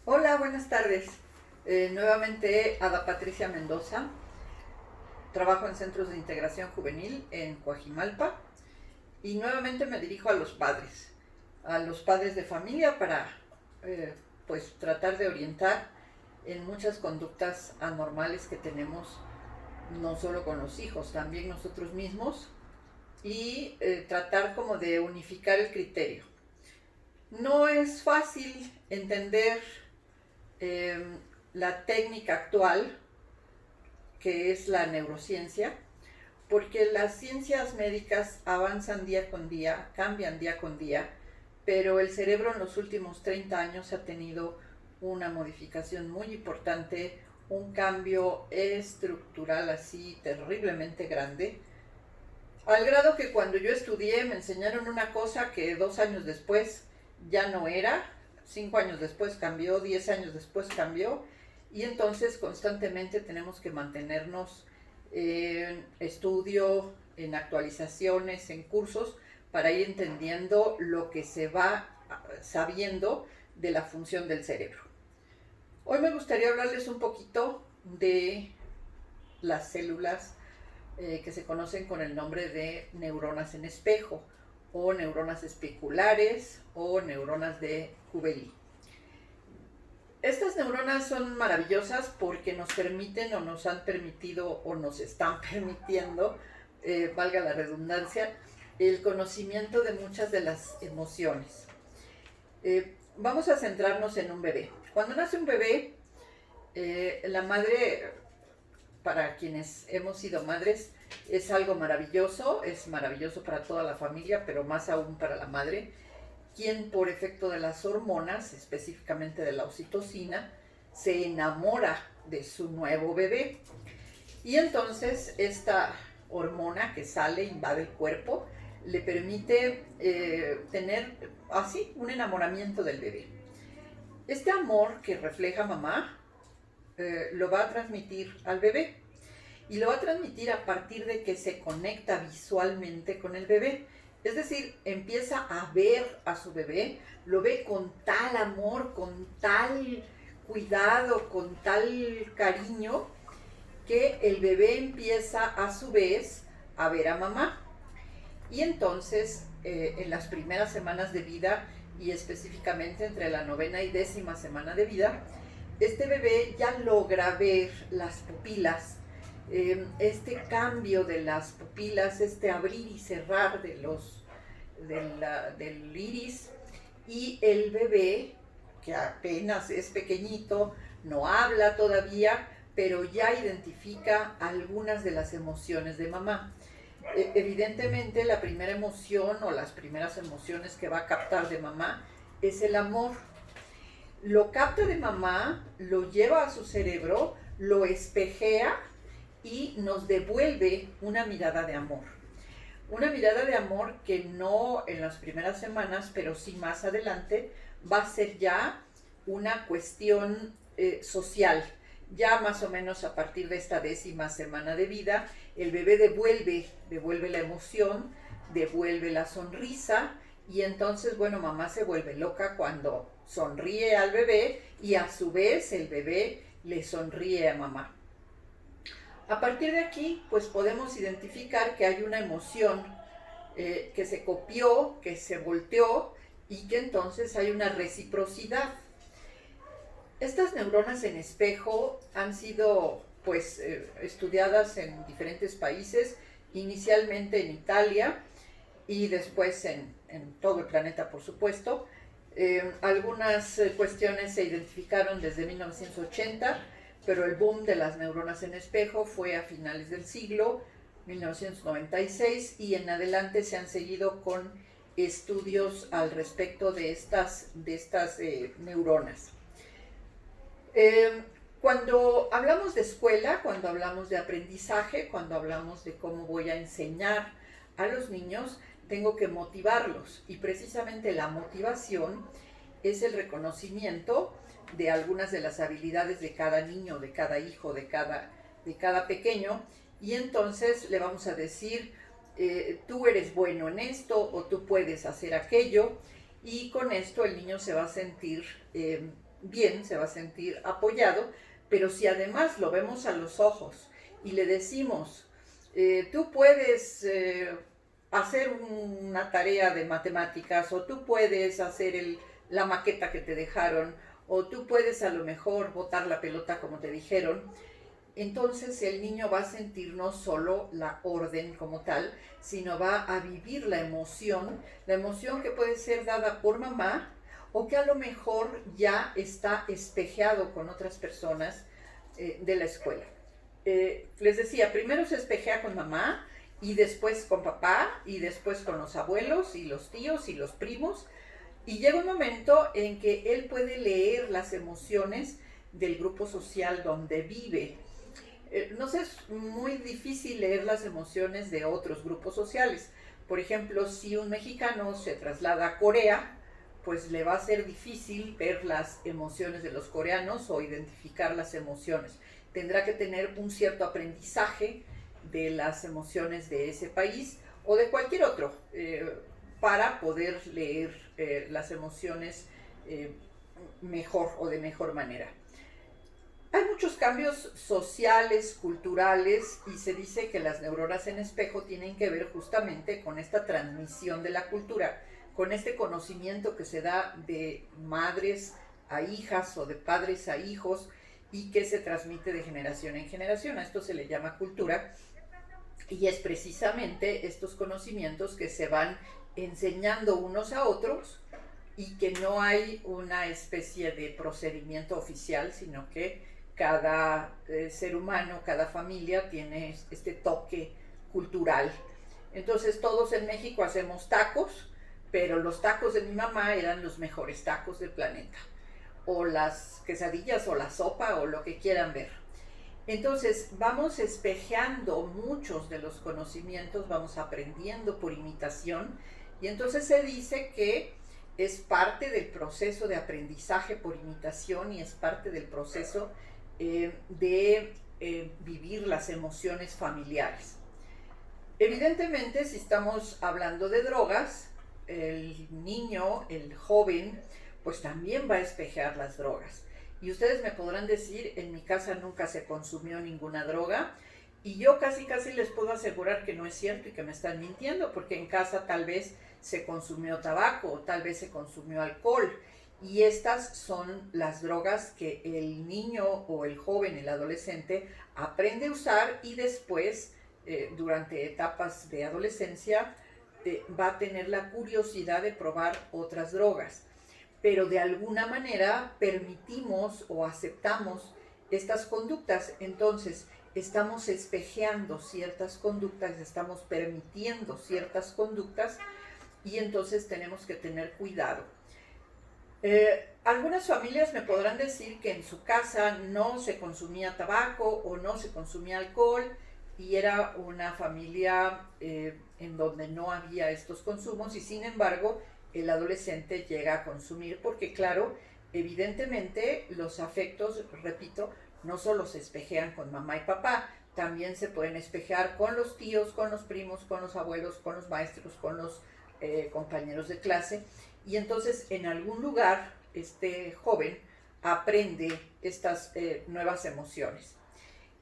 Hola, buenas tardes. Nuevamente Ada Patricia Mendoza. Trabajo en centros de integración juvenil en Coajimalpa y nuevamente me dirijo a los padres de familia para pues tratar de orientar en muchas conductas anormales que tenemos no solo con los hijos, también nosotros mismos y tratar como de unificar el criterio. No es fácil entender eh, la técnica actual, que es la neurociencia, porque las ciencias médicas avanzan día con día, cambian día con día, pero el cerebro en los últimos 30 años ha tenido una modificación muy importante, un cambio estructural así terriblemente grande, al grado que cuando yo estudié me enseñaron una cosa que 2 años después ya no era, 5 años después cambió, 10 años después cambió, y entonces constantemente tenemos que mantenernos en estudio, en actualizaciones, en cursos, para ir entendiendo lo que se va sabiendo de la función del cerebro. Hoy me gustaría hablarles un poquito de las células que se conocen con el nombre de neuronas en espejo o neuronas especulares o neuronas de Cuvelli. Estas neuronas son maravillosas porque nos permiten o nos han permitido o nos están permitiendo, valga la redundancia, el conocimiento de muchas de las emociones. Vamos a centrarnos en un bebé. Cuando nace un bebé, la madre, para quienes hemos sido madres, es maravilloso para toda la familia, pero más aún para la madre, quien por efecto de las hormonas, específicamente de la oxitocina, se enamora de su nuevo bebé. Y entonces esta hormona que sale, invade el cuerpo, le permite tener así un enamoramiento del bebé. Este amor que refleja mamá lo va a transmitir al bebé y lo va a transmitir a partir de que se conecta visualmente con el bebé. Es decir, empieza a ver a su bebé, lo ve con tal amor, con tal cuidado, con tal cariño, que el bebé empieza a su vez a ver a mamá. Y entonces, en las primeras semanas de vida, y específicamente entre la 9ª y 10ª semana de vida, este bebé ya logra ver las pupilas, este cambio de las pupilas, este abrir y cerrar del iris, y el bebé, que apenas es pequeñito, no habla todavía, pero ya identifica algunas de las emociones de mamá. Evidentemente la primera emoción o las primeras emociones que va a captar de mamá es el amor. Lo capta de mamá, lo lleva a su cerebro, lo espejea y nos devuelve una mirada de amor. Una mirada de amor que no en las primeras semanas, pero sí más adelante, va a ser ya una cuestión social. Ya más o menos a partir de esta 10ª semana de vida, el bebé devuelve la emoción, devuelve la sonrisa, y entonces, bueno, mamá se vuelve loca cuando sonríe al bebé y a su vez el bebé le sonríe a mamá. A partir de aquí, pues podemos identificar que hay una emoción que se copió, que se volteó y que entonces hay una reciprocidad. Estas neuronas en espejo han sido pues estudiadas en diferentes países, inicialmente en Italia y después en todo el planeta, por supuesto. Algunas cuestiones se identificaron desde 1980, pero el boom de las neuronas en espejo fue a finales del siglo 1996 y en adelante se han seguido con estudios al respecto de estas neuronas. Eh, Cuando hablamos de escuela, cuando hablamos de aprendizaje, cuando hablamos de cómo voy a enseñar a los niños, tengo que motivarlos, y precisamente la motivación es el reconocimiento de algunas de las habilidades de cada niño, de cada hijo, de cada pequeño, y entonces le vamos a decir, tú eres bueno en esto o tú puedes hacer aquello, y con esto el niño se va a sentir bien, se va a sentir apoyado, pero si además lo vemos a los ojos y le decimos, tú puedes hacer una tarea de matemáticas, o tú puedes hacer la maqueta que te dejaron, o tú puedes a lo mejor botar la pelota como te dijeron, entonces el niño va a sentir no solo la orden como tal, sino va a vivir la emoción que puede ser dada por mamá, o que a lo mejor ya está espejeado con otras personas de la escuela. Les decía, primero se espejea con mamá, y después con papá, y después con los abuelos y los tíos y los primos, y llega un momento en que él puede leer las emociones del grupo social donde vive. Nos es muy difícil leer las emociones de otros grupos sociales. Por ejemplo, si un mexicano se traslada a Corea, pues le va a ser difícil ver las emociones de los coreanos o identificar las emociones. Tendrá que tener un cierto aprendizaje de las emociones de ese país o de cualquier otro para poder leer las emociones mejor o de mejor manera. Hay muchos cambios sociales, culturales, y se dice que las neuronas en espejo tienen que ver justamente con esta transmisión de la cultura, con este conocimiento que se da de madres a hijas o de padres a hijos y que se transmite de generación en generación. A esto se le llama cultura, y es precisamente estos conocimientos que se van enseñando unos a otros, y que no hay una especie de procedimiento oficial, sino que cada ser humano, cada familia tiene este toque cultural. Entonces todos en México hacemos tacos, pero los tacos de mi mamá eran los mejores tacos del planeta, o las quesadillas o la sopa o lo que quieran ver. Entonces vamos espejeando muchos de los conocimientos, vamos aprendiendo por imitación, y entonces se dice que es parte del proceso de aprendizaje por imitación, y es parte del proceso de vivir las emociones familiares. Evidentemente, si estamos hablando de drogas, el niño, el joven, pues también va a espejear las drogas. Y ustedes me podrán decir, en mi casa nunca se consumió ninguna droga, y yo casi les puedo asegurar que no es cierto y que me están mintiendo, porque en casa tal vez se consumió tabaco o tal vez se consumió alcohol, y estas son las drogas que el niño o el joven, el adolescente, aprende a usar, y después, durante etapas de adolescencia, va a tener la curiosidad de probar otras drogas. Pero de alguna manera permitimos o aceptamos estas conductas. Entonces estamos espejeando ciertas conductas, estamos permitiendo ciertas conductas, y entonces tenemos que tener cuidado. Algunas familias me podrán decir que en su casa no se consumía tabaco o no se consumía alcohol, y era una familia en donde no había estos consumos, y sin embargo el adolescente llega a consumir, porque claro, evidentemente los afectos, repito, no solo se espejean con mamá y papá, también se pueden espejear con los tíos, con los primos, con los abuelos, con los maestros, con los compañeros de clase, y entonces en algún lugar este joven aprende estas nuevas emociones.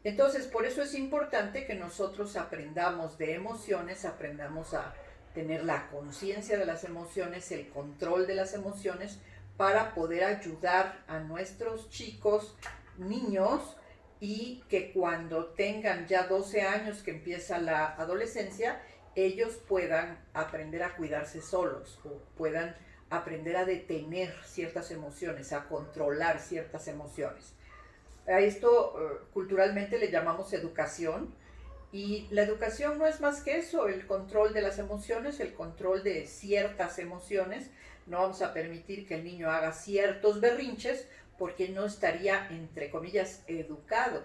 Entonces, por eso es importante que nosotros aprendamos de emociones, aprendamos a tener la conciencia de las emociones, el control de las emociones, para poder ayudar a nuestros chicos, niños, y que cuando tengan ya 12 años, que empieza la adolescencia, ellos puedan aprender a cuidarse solos, o puedan aprender a detener ciertas emociones, a controlar ciertas emociones. A esto culturalmente le llamamos educación, y la educación no es más que eso, el control de las emociones, el control de ciertas emociones. No vamos a permitir que el niño haga ciertos berrinches, porque no estaría, entre comillas, educado.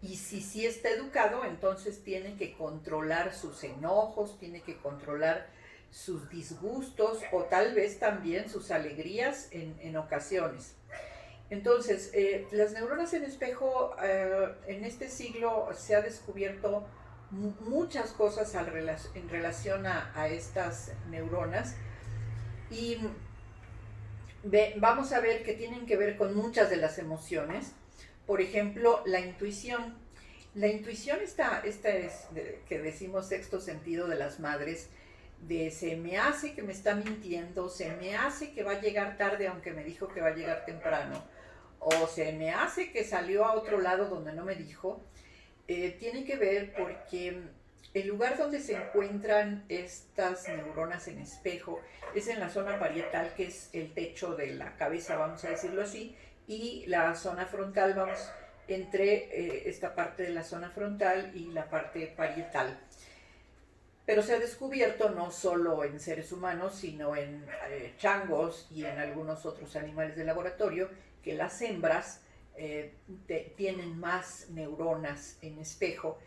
Y si sí está educado, entonces tiene que controlar sus enojos, tiene que controlar sus disgustos, o tal vez también sus alegrías en ocasiones. Entonces, las neuronas en espejo, en este siglo se ha descubierto muchas cosas en relación a estas neuronas, y vamos a ver que tienen que ver con muchas de las emociones. Por ejemplo, la intuición. La intuición esta es que decimos sexto sentido de las madres, de se me hace que me está mintiendo, se me hace que va a llegar tarde aunque me dijo que va a llegar temprano, o se me hace que salió a otro lado donde no me dijo. Tiene que ver porque el lugar donde se encuentran estas neuronas en espejo es en la zona parietal, que es el techo de la cabeza, vamos a decirlo así, y la zona frontal, vamos, entre esta parte de la zona frontal y la parte parietal. Pero se ha descubierto no solo en seres humanos, sino en changos y en algunos otros animales de laboratorio, que las hembras tienen más neuronas en espejo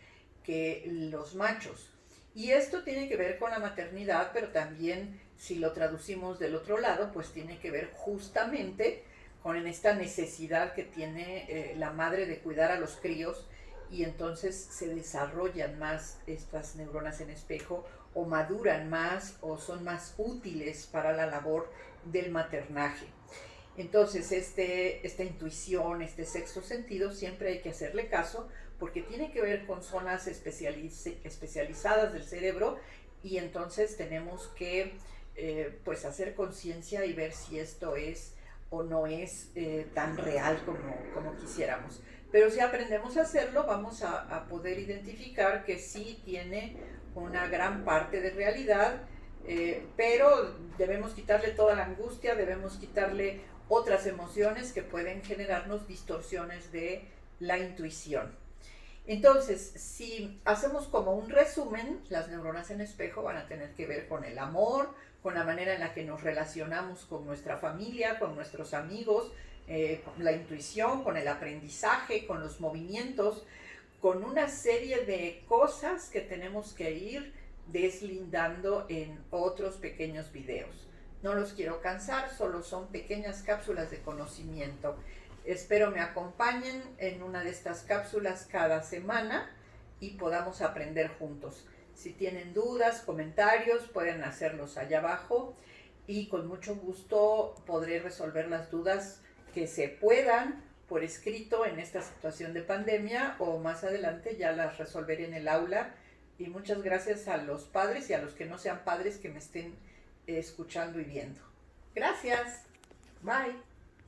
que los machos. Y esto tiene que ver con la maternidad, pero también, si lo traducimos del otro lado, pues tiene que ver justamente con esta necesidad que tiene la madre de cuidar a los críos, y entonces se desarrollan más estas neuronas en espejo, o maduran más, o son más útiles para la labor del maternaje. Entonces, esta intuición, este sexto sentido, siempre hay que hacerle caso, porque tiene que ver con zonas especializadas del cerebro, y entonces tenemos que pues hacer conciencia y ver si esto es o no es tan real como quisiéramos. Pero si aprendemos a hacerlo, vamos a poder identificar que sí tiene una gran parte de realidad, pero debemos quitarle toda la angustia, debemos quitarle otras emociones que pueden generarnos distorsiones de la intuición. Entonces, si hacemos como un resumen, las neuronas en espejo van a tener que ver con el amor, con la manera en la que nos relacionamos con nuestra familia, con nuestros amigos, con la intuición, con el aprendizaje, con los movimientos, con una serie de cosas que tenemos que ir deslindando en otros pequeños videos. No los quiero cansar, solo son pequeñas cápsulas de conocimiento. Espero me acompañen en una de estas cápsulas cada semana y podamos aprender juntos. Si tienen dudas, comentarios, pueden hacerlos allá abajo, y con mucho gusto podré resolver las dudas que se puedan por escrito en esta situación de pandemia, o más adelante ya las resolveré en el aula. Y muchas gracias a los padres y a los que no sean padres que me estén escuchando y viendo. Gracias. Bye.